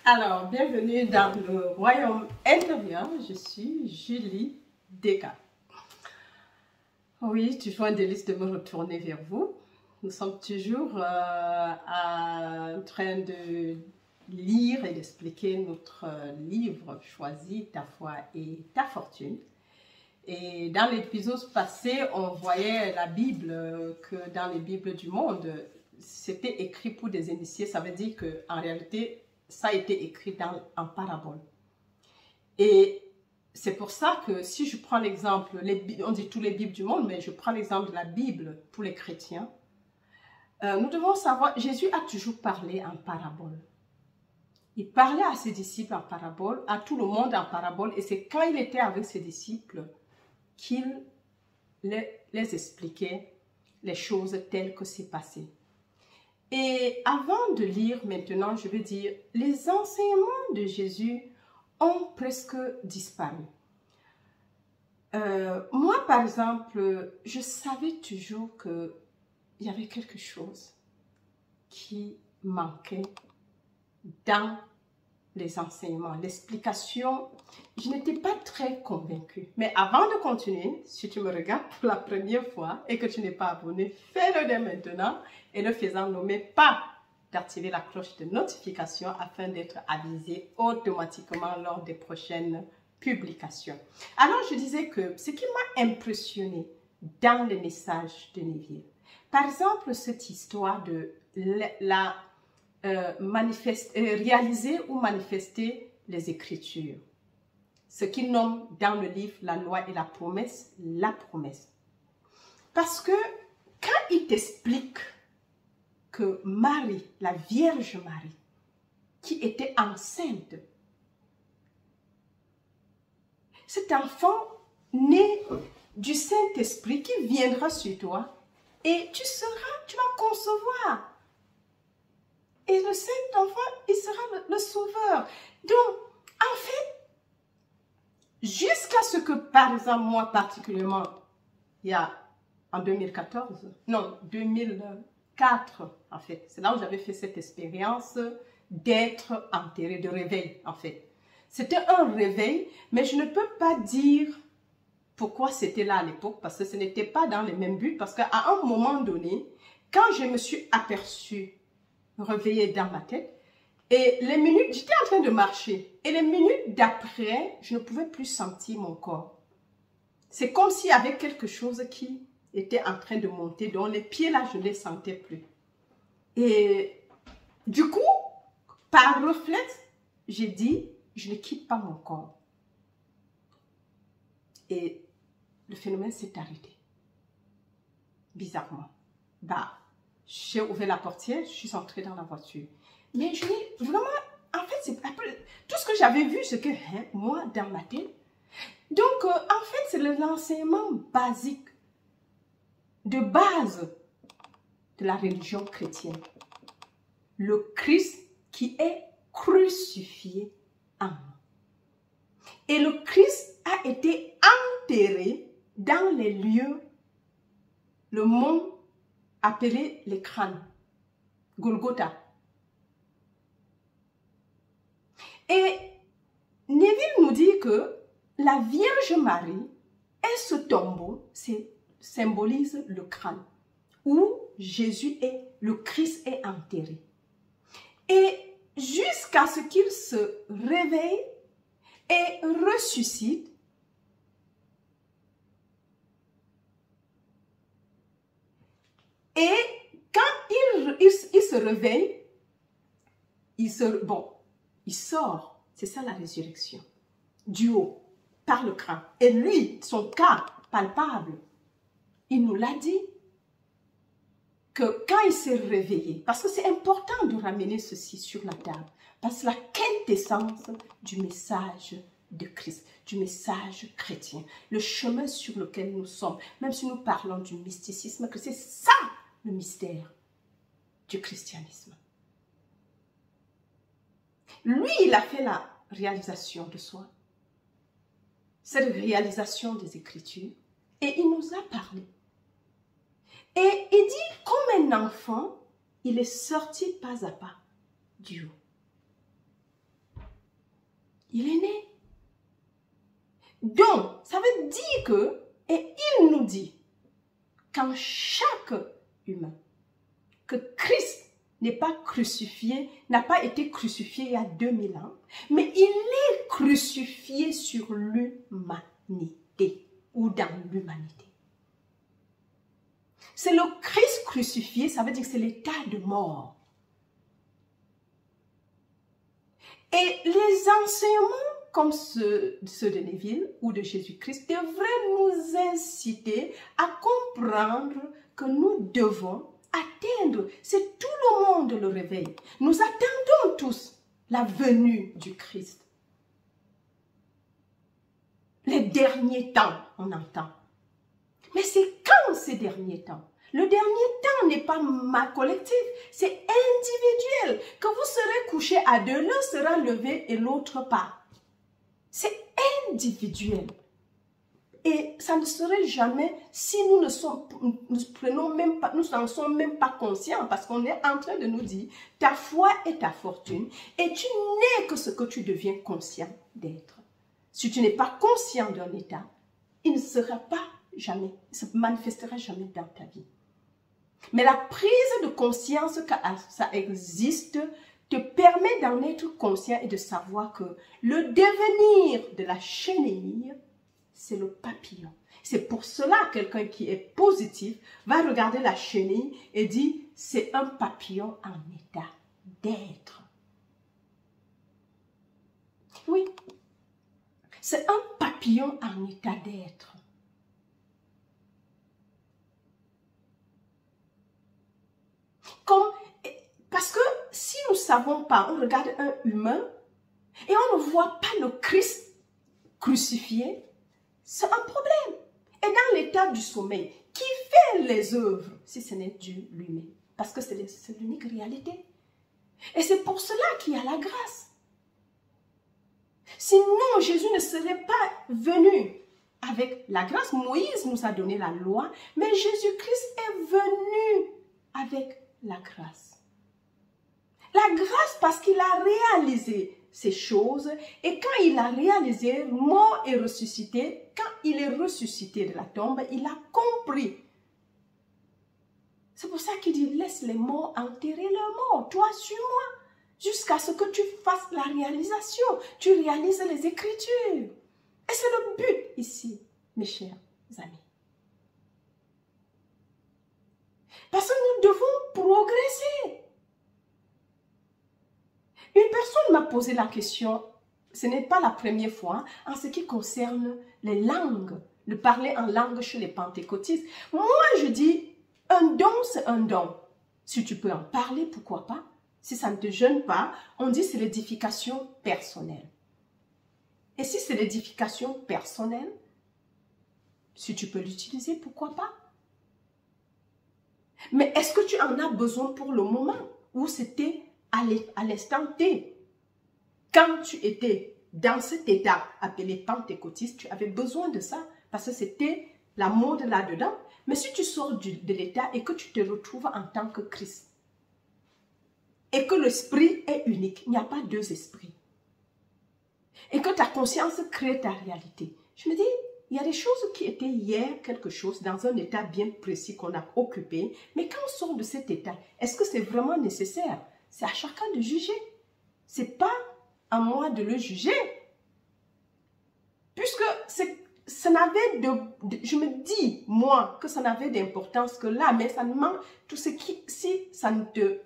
Alors, bienvenue dans le royaume intérieur. Je suis Julie Descartes. Oui, toujours un délice de me retourner vers vous. Nous sommes toujours en train de lire et d'expliquer notre livre choisi, Ta foi et ta fortune. Et dans l'épisode passé, on voyait la Bible, que dans les Bibles du monde, c'était écrit pour des initiés. Ça veut dire qu'en réalité, ça a été écrit en parabole. Et c'est pour ça que si je prends l'exemple, on dit tous les Bibles du monde, mais je prends l'exemple de la Bible pour les chrétiens, nous devons savoir, Jésus a toujours parlé en parabole. Il parlait à ses disciples en parabole, à tout le monde en parabole, et c'est quand il était avec ses disciples qu'il les expliquait les choses telles que c'est passé. Et avant de lire maintenant, je vais dire, les enseignements de Jésus ont presque disparu. Moi, par exemple, je savais toujours qu'il y avait quelque chose qui manquait dans les enseignements, l'explication. Je n'étais pas très convaincue. Mais avant de continuer, si tu me regardes pour la première fois et que tu n'es pas abonné, fais-le dès maintenant et le faisant, n'oublie pas d'activer la cloche de notification afin d'être avisé automatiquement lors des prochaines publications. Alors, je disais que ce qui m'a impressionné dans le message de Neville, par exemple, cette histoire de réaliser ou manifester les Écritures. Ce qu'il nomme dans le livre La loi et la promesse. Parce que quand il t'explique que Marie, la Vierge Marie, qui était enceinte, cet enfant né du Saint-Esprit qui viendra sur toi et tu vas concevoir. Et le Saint-Enfant, il sera le sauveur. Donc, en fait, jusqu'à ce que, par exemple, moi particulièrement, il y a en 2014, non, 2004, en fait, c'est là où j'avais fait cette expérience d'être enterrée, de réveil, en fait. C'était un réveil, mais je ne peux pas dire pourquoi c'était là à l'époque, parce que ce n'était pas dans les mêmes buts, parce qu'à un moment donné, quand je me suis aperçue réveillée dans ma tête, et les minutes, j'étais en train de marcher, et les minutes d'après, je ne pouvais plus sentir mon corps. C'est comme s'il y avait quelque chose qui était en train de monter, dont les pieds là, je ne les sentais plus. Et du coup, par réflexe, j'ai dit, je ne quitte pas mon corps. Et le phénomène s'est arrêté. Bizarrement. J'ai ouvert la portière, je suis entrée dans la voiture. Mais je n'ai vraiment, en fait, c'est tout ce que j'avais vu, c'est que, moi, dans ma tête. Donc, en fait, c'est l'enseignement basique, de base de la religion chrétienne. Le Christ qui est crucifié en nous. Et le Christ a été enterré dans les lieux, le mont appelé les crânes, Golgotha. Et Neville nous dit que la Vierge Marie et ce tombeau symbolise le crâne, où Jésus le Christ est enterré. Et jusqu'à ce qu'il se réveille et ressuscite, et quand il se réveille, il sort, c'est ça la résurrection, du haut, par le crâne. Et lui, son cas palpable, il nous l'a dit, que quand il s'est réveillé, parce que c'est important de ramener ceci sur la table, parce que la quintessence du message de Christ, du message chrétien, le chemin sur lequel nous sommes, même si nous parlons du mysticisme, que c'est ça le mystère du christianisme. Lui, il a fait la réalisation de soi, cette réalisation des Écritures, et il nous a parlé. Et il dit, comme un enfant, il est sorti pas à pas du haut. il est né. Donc, ça veut dire que, et il nous dit, qu'en chaque humain, que Christ n'est pas crucifié, n'a pas été crucifié il y a 2000 ans, mais il est crucifié sur l'humanité ou dans l'humanité. C'est le Christ crucifié, ça veut dire que c'est l'état de mort. Et les enseignements comme ceux de Neville ou de Jésus-Christ devraient nous inciter à comprendre que nous devons atteindre, c'est tout le monde le réveil. Nous attendons tous la venue du Christ. Les derniers temps, on entend. Mais c'est quand ces derniers temps? Le dernier temps n'est pas collectif, c'est individuel. Que vous serez couché à deux, l'un sera levé et l'autre pas. C'est individuel. Et ça ne serait jamais si nous n'en sommes même pas conscients, parce qu'on est en train de nous dire, ta foi est ta fortune, et tu n'es que ce que tu deviens conscient d'être. Si tu n'es pas conscient d'un état, il ne sera pas jamais, il ne se manifestera jamais dans ta vie. Mais la prise de conscience que ça existe te permet d'en être conscient et de savoir que le devenir de la chenille, c'est le papillon. C'est pour cela que quelqu'un qui est positif va regarder la chenille et dit c'est un papillon en état d'être. Oui, c'est un papillon en état d'être. Parce que si nous ne savons pas, on regarde un humain et on ne voit pas le Christ crucifié, c'est un problème. Et dans l'état du sommeil, qui fait les œuvres si ce n'est Dieu lui-même? Parce que c'est l'unique réalité. Et c'est pour cela qu'il y a la grâce. Sinon, Jésus ne serait pas venu avec la grâce. Moïse nous a donné la loi, mais Jésus-Christ est venu avec la grâce. La grâce parce qu'il a réalisé ces choses et quand il a réalisé, mort et ressuscité, quand il est ressuscité de la tombe, il a compris. C'est pour ça qu'il dit, laisse les morts enterrer leurs morts, toi suis-moi, jusqu'à ce que tu fasses la réalisation, tu réalises les Écritures. Et c'est le but ici, mes chers amis. Parce que nous devons progresser. Une personne m'a posé la question, ce n'est pas la première fois, en ce qui concerne les langues, le parler en langue chez les pentecôtistes. Moi, je dis, un don, c'est un don. Si tu peux en parler, pourquoi pas? Si ça ne te gêne pas, on dit c'est l'édification personnelle. Et si c'est l'édification personnelle, si tu peux l'utiliser, pourquoi pas? Mais est-ce que tu en as besoin pour le moment où c'était à l'instant T? Quand tu étais dans cet état appelé pentecôtiste, tu avais besoin de ça parce que c'était la mode là-dedans. Mais si tu sors de l'état et que tu te retrouves en tant que Christ et que l'esprit est unique, il n'y a pas deux esprits, et que ta conscience crée ta réalité, je me dis, il y a des choses qui étaient hier quelque chose dans un état bien précis qu'on a occupé, mais quand on sort de cet état, est-ce que c'est vraiment nécessaire? C'est à chacun de juger. Ce n'est pas à moi de le juger. Puisque ça n'avait je me dis, moi, que ça n'avait d'importance que là, mais ça ne manque tout ce qui, si ça ne te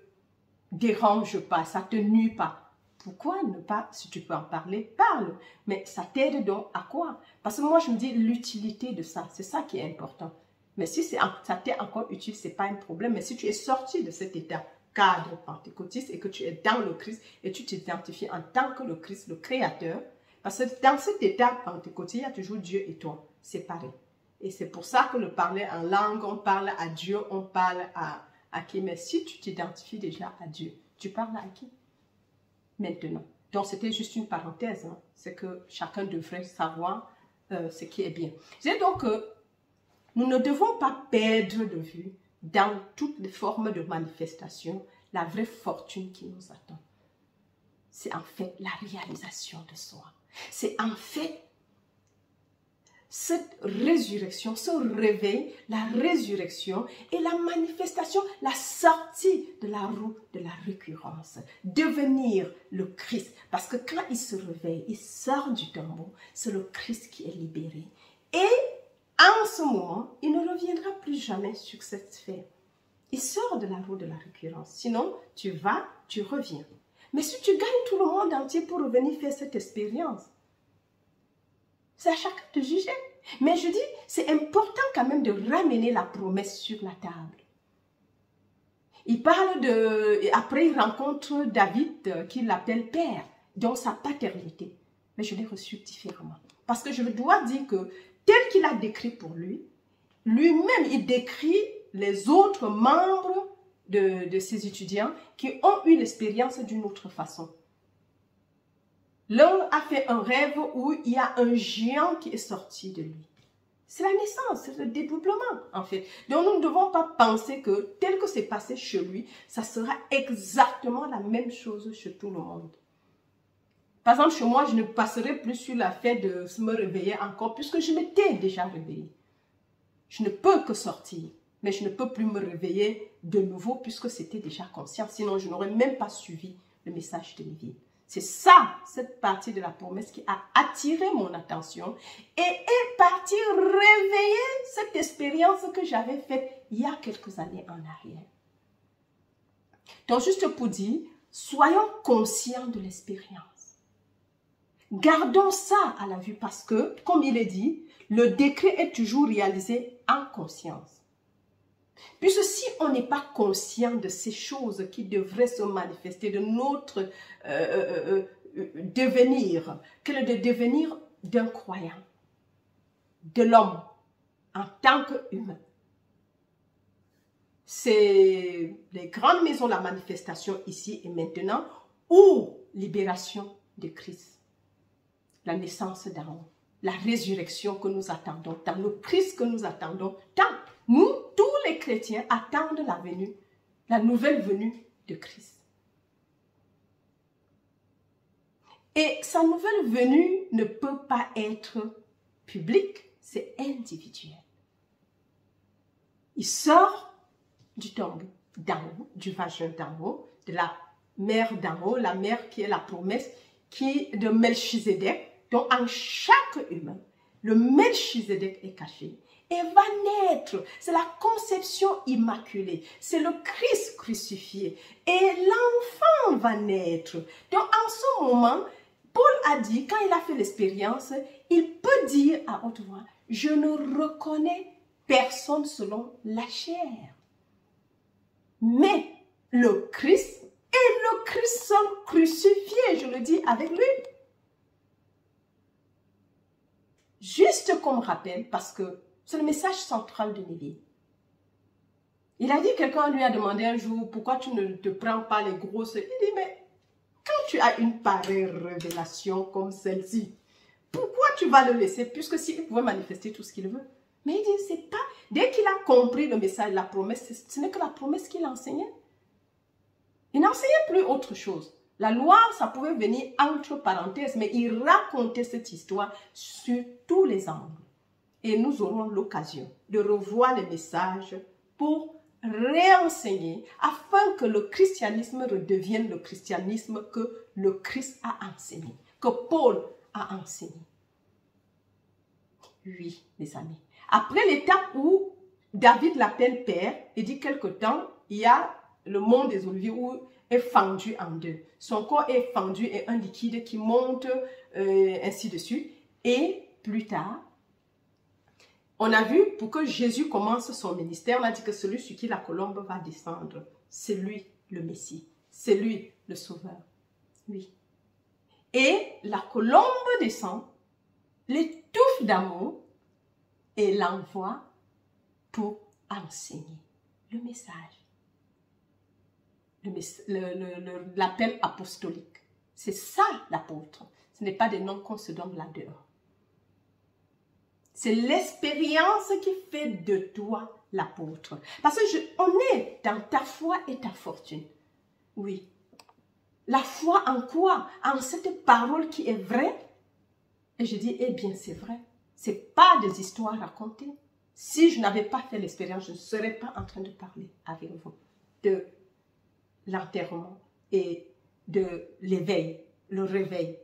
dérange pas, ça ne te nuit pas. Pourquoi ne pas, si tu peux en parler, parle. Mais ça t'aide donc à quoi? Parce que moi, je me dis l'utilité de ça, c'est ça qui est important. Mais si ça t'est encore utile, ce n'est pas un problème. Mais si tu es sorti de cet état cadre pentecôtiste et que tu es dans le Christ et tu t'identifies en tant que le Christ, le Créateur, parce que dans cet état pentecôtiste, il y a toujours Dieu et toi, séparés. Et c'est pour ça que le parler en langue, on parle à Dieu, on parle à qui? Mais si tu t'identifies déjà à Dieu, tu parles à qui? Maintenant. Donc, c'était juste une parenthèse. Hein. C'est que chacun devrait savoir ce qui est bien. Je dis donc que nous ne devons pas perdre de vue, dans toutes les formes de manifestation, la vraie fortune qui nous attend. c'est en fait la réalisation de soi. C'est en fait cette résurrection, ce réveil, la résurrection et la manifestation, la sortie de la roue de la récurrence. Devenir le Christ. Parce que quand il se réveille, il sort du tombeau, c'est le Christ qui est libéré. Et en ce moment, il ne reviendra plus jamais sur cette sphère. Il sort de la roue de la récurrence. Sinon, tu vas, tu reviens. Mais si tu gagnes tout le monde entier pour revenir faire cette expérience, c'est à chacun de juger. Mais je dis, c'est important quand même de ramener la promesse sur la table. Il parle de... Après, il rencontre David, qui l'appelle père, dans sa paternité. Mais je l'ai reçu différemment. Parce que je dois dire que, tel qu'il a décrit pour lui, lui-même, il décrit les autres membres de ses étudiants qui ont eu l'expérience d'une autre façon. L'un a fait un rêve où il y a un géant qui est sorti de lui. C'est la naissance, c'est le dédoublement en fait. Donc nous ne devons pas penser que tel que c'est passé chez lui, ça sera exactement la même chose chez tout le monde. Par exemple, chez moi, je ne passerai plus sur la fête de me réveiller encore puisque je m'étais déjà réveillée. Je ne peux que sortir, mais je ne peux plus me réveiller de nouveau puisque c'était déjà conscient. Sinon, je n'aurais même pas suivi le message de Lévi. C'est ça, cette partie de la promesse qui a attiré mon attention et est partie réveiller cette expérience que j'avais faite il y a quelques années en arrière. Donc, juste pour dire, soyons conscients de l'expérience. Gardons ça à la vue parce que, comme il est dit, le décret est toujours réalisé en conscience. Puisque si on n'est pas conscient de ces choses qui devraient se manifester, de notre devenir, que le devenir d'un croyant, de l'homme en tant qu'humain, c'est les grandes maisons, la manifestation ici et maintenant, ou libération de Christ, la naissance d'en haut, la résurrection que nous attendons, tant le Christ que nous attendons, tant nous, tous les chrétiens, attendent la venue, la nouvelle venue de Christ. Et sa nouvelle venue ne peut pas être publique, c'est individuel. Il sort du tombeau d'en haut, du vagin d'en haut, de la mère d'en haut, la mère qui est la promesse de Melchizedek. Donc en chaque humain, le Melchizedek est caché. Et va naître, c'est la conception immaculée, c'est le Christ crucifié. Et l'enfant va naître. Donc en ce moment, Paul a dit, quand il a fait l'expérience, il peut dire à haute voix, je ne reconnais personne selon la chair. Mais le Christ est le Christ seul crucifié, je le dis avec lui. Juste comme rappel, parce que c'est le message central de Névi. Il a dit, quelqu'un lui a demandé un jour, pourquoi tu ne te prends pas les grosses... Il dit, mais quand tu as une pareille révélation comme celle-ci, pourquoi tu vas le laisser, puisque s'il pouvait manifester tout ce qu'il veut. Mais il dit, c'est pas... Dès qu'il a compris le message, la promesse, ce n'est que la promesse qu'il enseignait. Il n'enseignait plus autre chose. La loi, ça pouvait venir entre parenthèses, mais il racontait cette histoire sur tous les angles. Et nous aurons l'occasion de revoir les messages pour réenseigner afin que le christianisme redevienne le christianisme que le Christ a enseigné, que Paul a enseigné. Oui, mes amis. Après l'étape où David l'appelle père, il dit quelque temps, il y a le mont des Oliviers où est fendu en deux. Son corps est fendu et un liquide qui monte ainsi de suite. Et plus tard, on a vu, pour que Jésus commence son ministère, on a dit que celui sur qui la colombe va descendre, c'est lui le Messie, c'est lui le Sauveur. Oui. Et la colombe descend, l'étouffe d'amour et l'envoie pour enseigner le message. L'appel apostolique. C'est ça l'apôtre. Ce n'est pas des noms qu'on se donne là-dehors. C'est l'expérience qui fait de toi l'apôtre. Parce que on est dans ta foi et ta fortune. Oui. La foi en quoi? En cette parole qui est vraie? Et je dis, eh bien, c'est vrai. Ce n'est pas des histoires racontées. Si je n'avais pas fait l'expérience, je ne serais pas en train de parler avec vous de l'enterrement et de l'éveil, le réveil.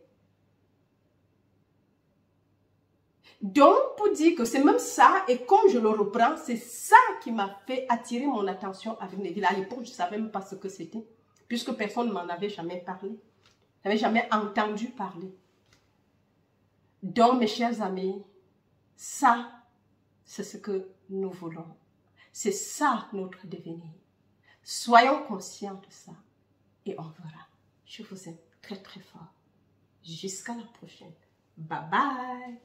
Donc, pour dire que c'est même ça, et comme je le reprends, c'est ça qui m'a fait attirer mon attention avec Neville. À l'époque, je ne savais même pas ce que c'était, puisque personne ne m'en avait jamais parlé. Je n'avais jamais entendu parler. Donc, mes chers amis, ça, c'est ce que nous voulons. C'est ça notre devenir. Soyons conscients de ça et on verra. Je vous aime très très fort. Jusqu'à la prochaine. Bye bye.